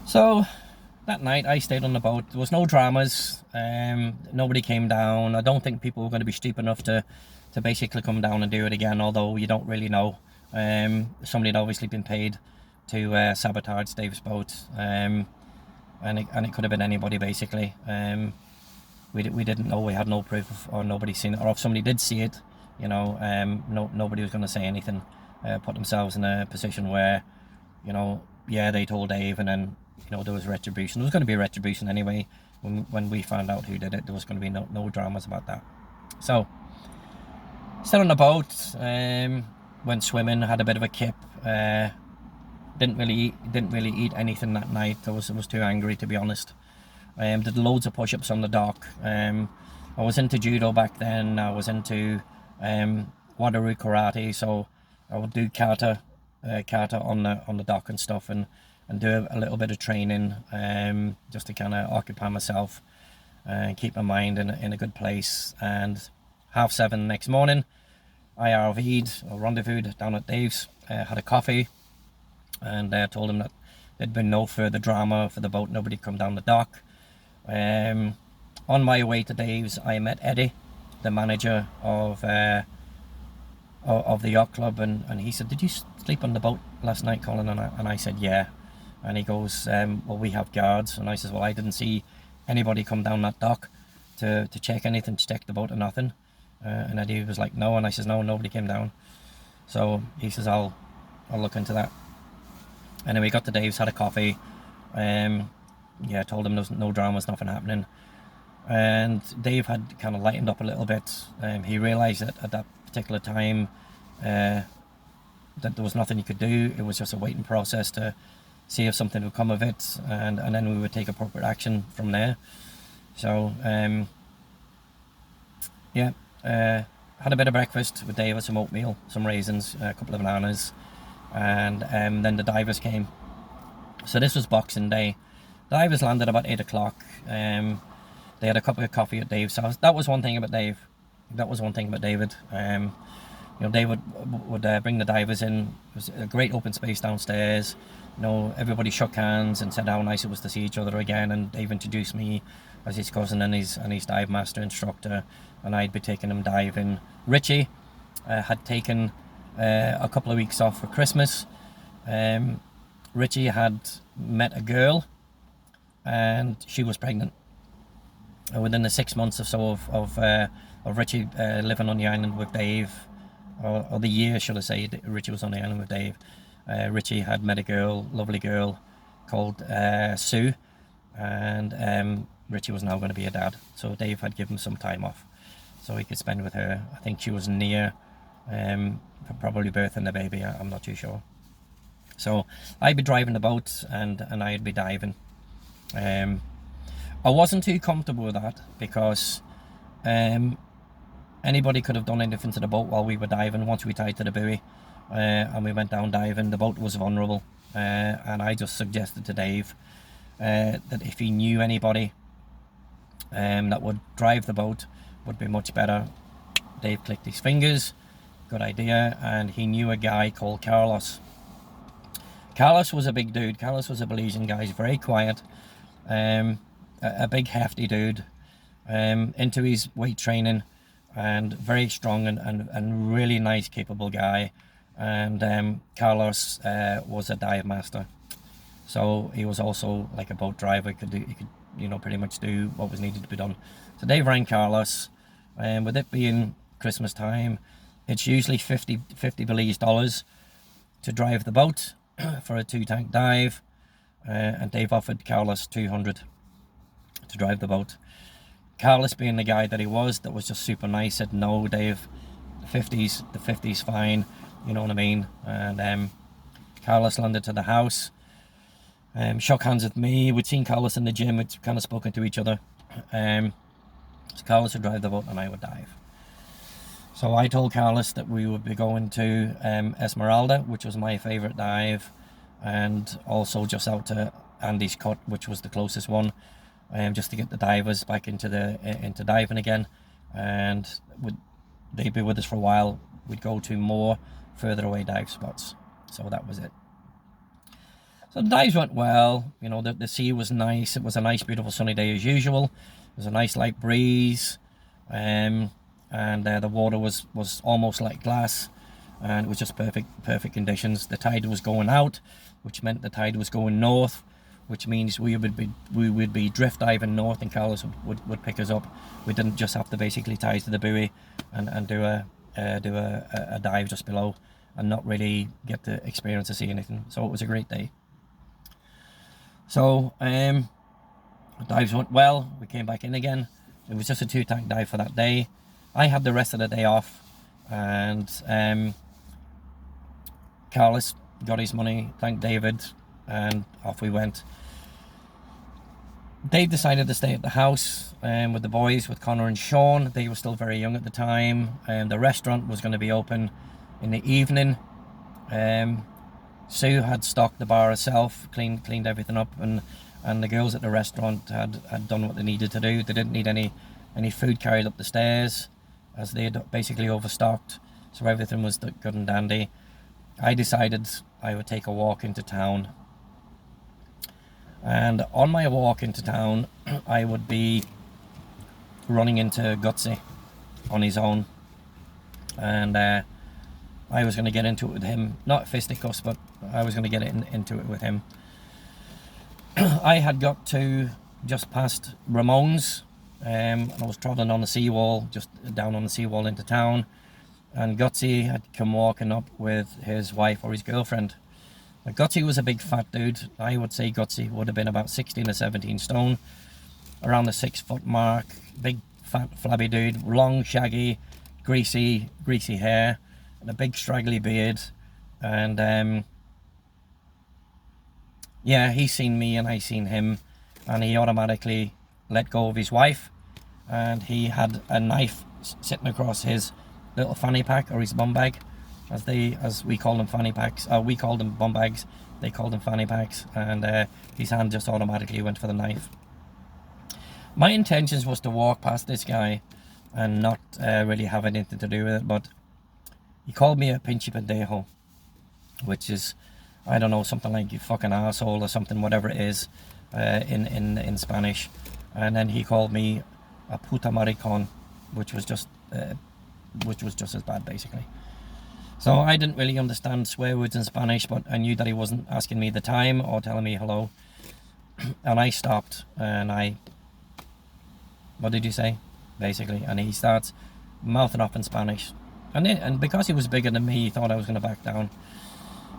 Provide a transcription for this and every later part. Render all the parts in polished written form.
So that night I stayed on the boat. There was no dramas. Nobody came down. I don't think people were going to be stupid enough to basically come down and do it again, although you don't really know. Somebody had obviously been paid to sabotage Dave's boat, and it could have been anybody basically. We didn't know. We had no proof of, or nobody seen it, or if somebody did see it, nobody was going to say anything. Put themselves in a position where, yeah, they told Dave, and then there was retribution. There was going to be retribution anyway. When we found out who did it, there was going to be no dramas about that. So, still on the boat, went swimming, had a bit of a kip. Didn't really eat anything that night. I was too angry, to be honest. Did loads of push-ups on the dock. I was into judo back then. I was into Wateroo karate, so I would do kata on the dock and stuff, and do a little bit of training, just to kind of occupy myself and keep my mind in a good place. And 7:30 the next morning, I RV'd or rendezvoused down at Dave's, had a coffee, and told him that there'd been no further drama for the boat. Nobody come down the dock. On my way to Dave's, I met Eddie, the manager of the yacht club, and he said, "Did you sleep on the boat last night, Colin?" And I said, "Yeah." And he goes, "Well, we have guards." And I says, "Well, I didn't see anybody come down that dock to check anything, to check the boat or nothing." And Eddie was like, "No." And I says, "No, nobody came down." So he says, I'll look into that. And then we got to Dave's, had a coffee. Yeah, told him there's no dramas, nothing happening. And Dave had kind of lightened up a little bit. He realised that at that particular time that there was nothing he could do. It was just a waiting process to see if something would come of it, and then we would take appropriate action from there. So yeah, had a bit of breakfast with Dave, some oatmeal, some raisins, a couple of bananas, and then the divers came. So this was Boxing Day. The divers landed about 8 o'clock. They had a cup of coffee at Dave's house. That was one thing about Dave. That was one thing about David. Dave would bring the divers in. It was a great open space downstairs. Everybody shook hands and said how nice it was to see each other again. And Dave introduced me as his cousin and his dive master instructor, and I'd be taking him diving. Richie had taken a couple of weeks off for Christmas. Richie had met a girl, and she was pregnant. Within the 6 months or so of Richie living on the island with Dave, or the year, should I say, Richie was on the island with Dave, Richie had met a girl, lovely girl, called Sue, and Richie was now going to be a dad. So Dave had given him some time off so he could spend with her. I think she was near probably birthing the baby, I'm not too sure. So I'd be driving the boat, and I'd be diving. I wasn't too comfortable with that, because anybody could have done anything to the boat while we were diving. Once we tied to the buoy and we went down diving, the boat was vulnerable, and I just suggested to Dave that if he knew anybody that would drive the boat, would be much better. Dave clicked his fingers, good idea, and he knew a guy called Carlos. Carlos was a big dude. Carlos was a Belizean guy. He's very quiet, a big hefty dude, into his weight training, and very strong and really nice, capable guy. And Carlos was a dive master, so he was also like a boat driver. He could pretty much do what was needed to be done. So Dave rang Carlos, and with it being Christmas time, it's usually 50 Belize dollars to drive the boat for a 2-tank dive, and Dave offered Carlos 200 to drive the boat. Carlos, being the guy that he was, that was just super nice, said, "No, Dave, the 50's fine," you know what I mean. And Carlos landed to the house, shook hands with me. We'd seen Carlos in the gym, we'd kind of spoken to each other. So Carlos would drive the boat and I would dive. So I told Carlos that we would be going to Esmeralda, which was my favourite dive, and also just out to Andy's Cut, which was the closest one, just to get the divers back into diving again, and they'd be with us for a while. We'd go to more further away dive spots. So that was it. So the dives went well. You know, the sea was nice. It was a nice, beautiful sunny day as usual. It was a nice light breeze, and the water was almost like glass, and it was just perfect conditions. The tide was going out, which meant the tide was going north, which means we would be drift diving north, and Carlos would pick us up. We didn't just have to basically tie to the buoy and do a dive just below, and not really get the experience to see anything. So it was a great day. So the dives went well. We came back in again. It was just a 2-tank dive for that day. I had the rest of the day off, and Carlos got his money, thanked David, and off we went. Dave decided to stay at the house with the boys, with Connor and Sean. They were still very young at the time, and the restaurant was going to be open in the evening. Sue had stocked the bar herself, cleaned everything up, and the girls at the restaurant had done what they needed to do. They didn't need any food carried up the stairs, as they had basically overstocked, so everything was good and dandy. I decided I would take a walk into town, and on my walk into town I would be running into Gutsy on his own, and I was going to get into it with him, not fisticuffs, but I was going to get into it with him. I had got to just past Ramone's, and I was trotting on the seawall, just down on the seawall into town, and Gutsy had come walking up with his wife or his girlfriend. Now, Gutsy was a big fat dude. I would say Gutsy would have been about 16 or 17 stone, around the 6 foot mark. Big fat flabby dude, long shaggy greasy hair, and a big straggly beard. And yeah, he seen me and I seen him, and he automatically let go of his wife, and he had a knife sitting across his little fanny pack, or his bum bag, as we call them fanny packs. We called them bum bags, they called them fanny packs, and his hand just automatically went for the knife. My intentions was to walk past this guy and not really have anything to do with it, but he called me a pinchy pendejo, which is, I don't know, something like you fucking asshole or something, whatever it is, in Spanish. And then he called me a puta maricon, which was just as bad, basically. So I didn't really understand swear words in Spanish, but I knew that he wasn't asking me the time or telling me hello. And I stopped, and what did you say, basically? And he starts mouthing off in Spanish. And because he was bigger than me, he thought I was going to back down.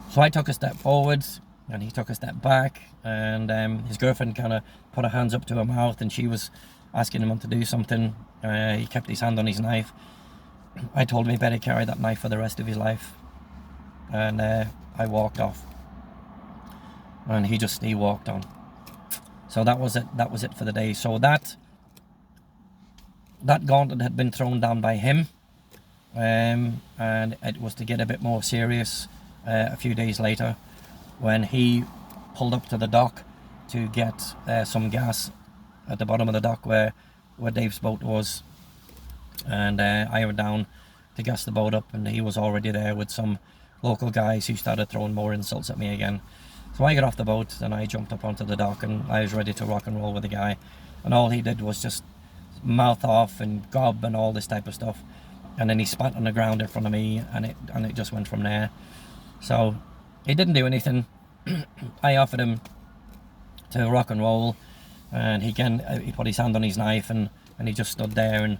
So I took a step forward, and he took a step back, and his girlfriend kind of put her hands up to her mouth, and she was asking him to do something. He kept his hand on his knife. I told him he better carry that knife for the rest of his life, and I walked off, and he walked on. So that was it for the day. So that gauntlet had been thrown down by him, and it was to get a bit more serious a few days later, when he pulled up to the dock to get some gas at the bottom of the dock where Dave's boat was, and I went down to gas the boat up, and he was already there with some local guys who started throwing more insults at me again. So I got off the boat, and I jumped up onto the dock, and I was ready to rock and roll with the guy, and all he did was just mouth off and gob and all this type of stuff, and then he spat on the ground in front of me, and it just went from there. So he didn't do anything. I offered him to rock and roll, and he put his hand on his knife, and he just stood there, and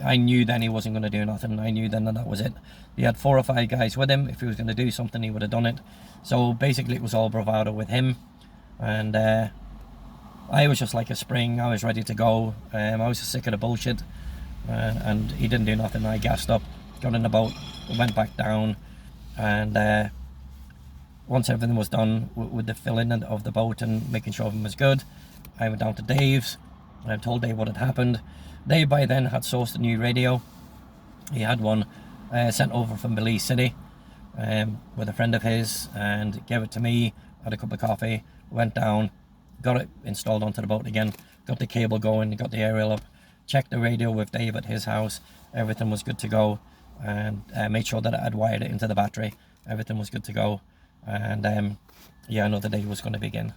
I knew then he wasn't going to do nothing. I knew then that was it. He had 4 or 5 guys with him. If he was going to do something, he would have done it. So basically it was all bravado with him, and I was just like a spring. I was ready to go. I was just sick of the bullshit, and he didn't do nothing. I gassed up, got in the boat, went back down, and once everything was done with the filling of the boat and making sure everything was good, I went down to Dave's, and I told Dave what had happened. Dave by then had sourced a new radio. He had one sent over from Belize City with a friend of his, and gave it to me. Had a cup of coffee, went down, got it installed onto the boat again, got the cable going, got the aerial up, checked the radio with Dave at his house. Everything was good to go, and made sure that I had wired it into the battery. Everything was good to go. and yeah, another day was going to begin.